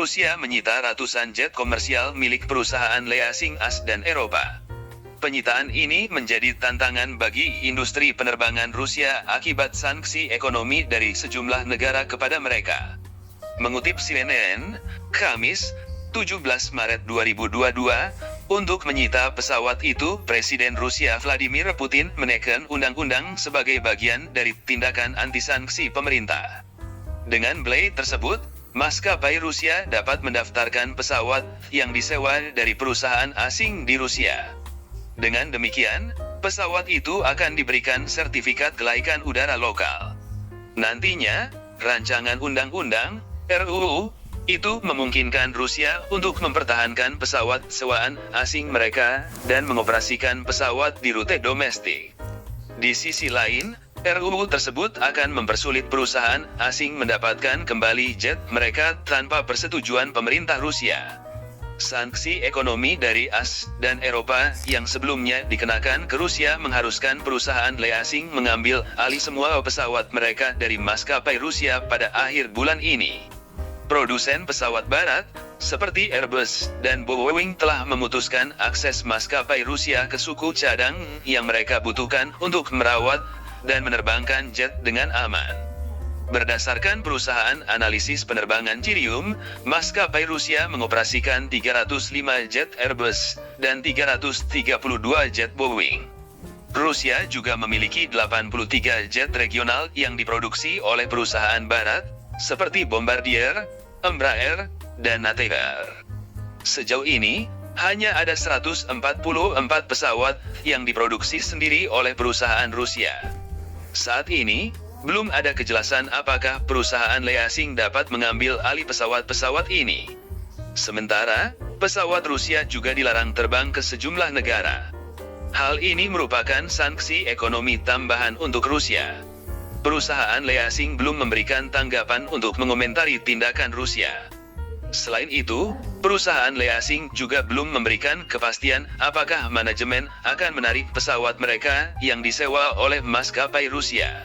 Rusia menyita ratusan jet komersial milik perusahaan leasing AS dan Eropa. Penyitaan ini menjadi tantangan bagi industri penerbangan Rusia akibat sanksi ekonomi dari sejumlah negara kepada mereka. Mengutip CNN, Kamis, 17 Maret 2022, untuk menyita pesawat itu, Presiden Rusia Vladimir Putin menekan undang-undang sebagai bagian dari tindakan anti-sanksi pemerintah. Dengan belai tersebut, maskapai Rusia dapat mendaftarkan pesawat yang disewa dari perusahaan asing di Rusia. Dengan demikian, pesawat itu akan diberikan sertifikat kelaikan udara lokal. Nantinya, rancangan undang-undang RUU itu memungkinkan Rusia untuk mempertahankan pesawat sewaan asing mereka dan mengoperasikan pesawat di rute domestik. Di sisi lain, RUU tersebut akan mempersulit perusahaan asing mendapatkan kembali jet mereka tanpa persetujuan pemerintah Rusia. Sanksi ekonomi dari AS dan Eropa yang sebelumnya dikenakan ke Rusia mengharuskan perusahaan leasing mengambil alih semua pesawat mereka dari maskapai Rusia pada akhir bulan ini. Produsen pesawat barat, seperti Airbus dan Boeing telah memutuskan akses maskapai Rusia ke suku cadang yang mereka butuhkan untuk merawat dan menerbangkan jet dengan aman. Berdasarkan perusahaan analisis penerbangan Cirium, maskapai Rusia mengoperasikan 305 jet Airbus dan 332 jet Boeing. Rusia juga memiliki 83 jet regional yang diproduksi oleh perusahaan barat, seperti Bombardier, Embraer, dan Nategar. Sejauh ini, hanya ada 144 pesawat yang diproduksi sendiri oleh perusahaan Rusia. Saat ini, belum ada kejelasan apakah perusahaan leasing dapat mengambil alih pesawat-pesawat ini. Sementara, pesawat Rusia juga dilarang terbang ke sejumlah negara. Hal ini merupakan sanksi ekonomi tambahan untuk Rusia. Perusahaan leasing belum memberikan tanggapan untuk mengomentari tindakan Rusia. Selain itu, perusahaan leasing juga belum memberikan kepastian apakah manajemen akan menarik pesawat mereka yang disewa oleh maskapai Rusia.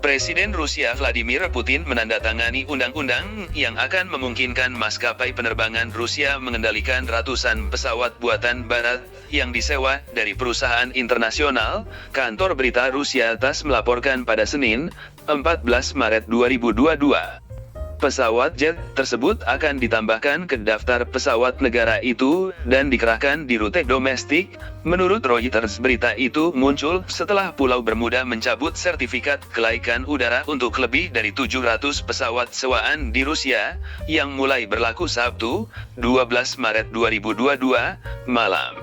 Presiden Rusia Vladimir Putin menandatangani undang-undang yang akan memungkinkan maskapai penerbangan Rusia mengendalikan ratusan pesawat buatan barat yang disewa dari perusahaan internasional, kantor berita Rusia TASS melaporkan pada Senin, 14 Maret 2022. Pesawat jet tersebut akan ditambahkan ke daftar pesawat negara itu dan dikerahkan di rute domestik. Menurut Reuters, berita itu muncul setelah Pulau Bermuda mencabut sertifikat kelaikan udara untuk lebih dari 700 pesawat sewaan di Rusia, yang mulai berlaku Sabtu, 12 Maret 2022, malam.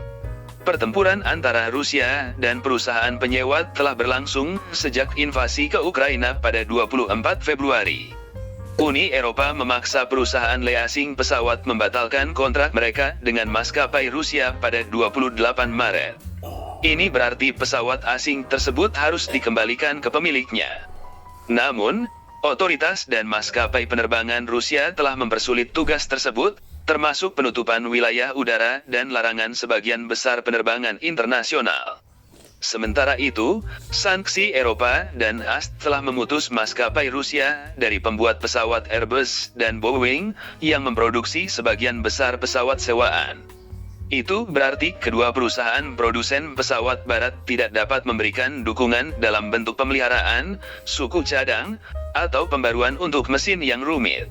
Pertempuran antara Rusia dan perusahaan penyewa telah berlangsung sejak invasi ke Ukraina pada 24 Februari. Uni Eropa memaksa perusahaan leasing pesawat membatalkan kontrak mereka dengan maskapai Rusia pada 28 Maret. Ini berarti pesawat asing tersebut harus dikembalikan ke pemiliknya. Namun, otoritas dan maskapai penerbangan Rusia telah mempersulit tugas tersebut, termasuk penutupan wilayah udara dan larangan sebagian besar penerbangan internasional. Sementara itu, sanksi Eropa dan AS telah memutus maskapai Rusia dari pembuat pesawat Airbus dan Boeing yang memproduksi sebagian besar pesawat sewaan. Itu berarti kedua perusahaan produsen pesawat barat tidak dapat memberikan dukungan dalam bentuk pemeliharaan, suku cadang, atau pembaruan untuk mesin yang rumit.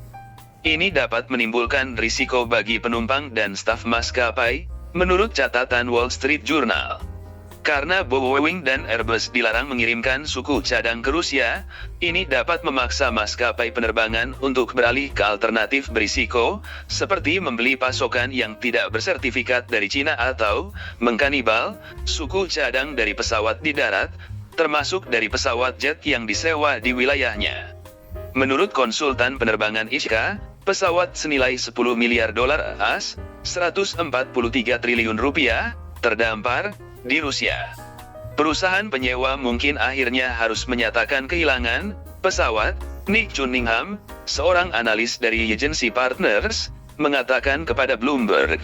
Ini dapat menimbulkan risiko bagi penumpang dan staf maskapai, menurut catatan Wall Street Journal. Karena Boeing dan Airbus dilarang mengirimkan suku cadang ke Rusia, ini dapat memaksa maskapai penerbangan untuk beralih ke alternatif berisiko, seperti membeli pasokan yang tidak bersertifikat dari Cina atau mengkanibal suku cadang dari pesawat di darat, termasuk dari pesawat jet yang disewa di wilayahnya. Menurut konsultan penerbangan ISKA, pesawat senilai 10 miliar dolar AS, 143 triliun rupiah, terdampar di Rusia. Perusahaan penyewa mungkin akhirnya harus menyatakan kehilangan pesawat. Nick Cunningham, seorang analis dari Agency Partners, mengatakan kepada Bloomberg.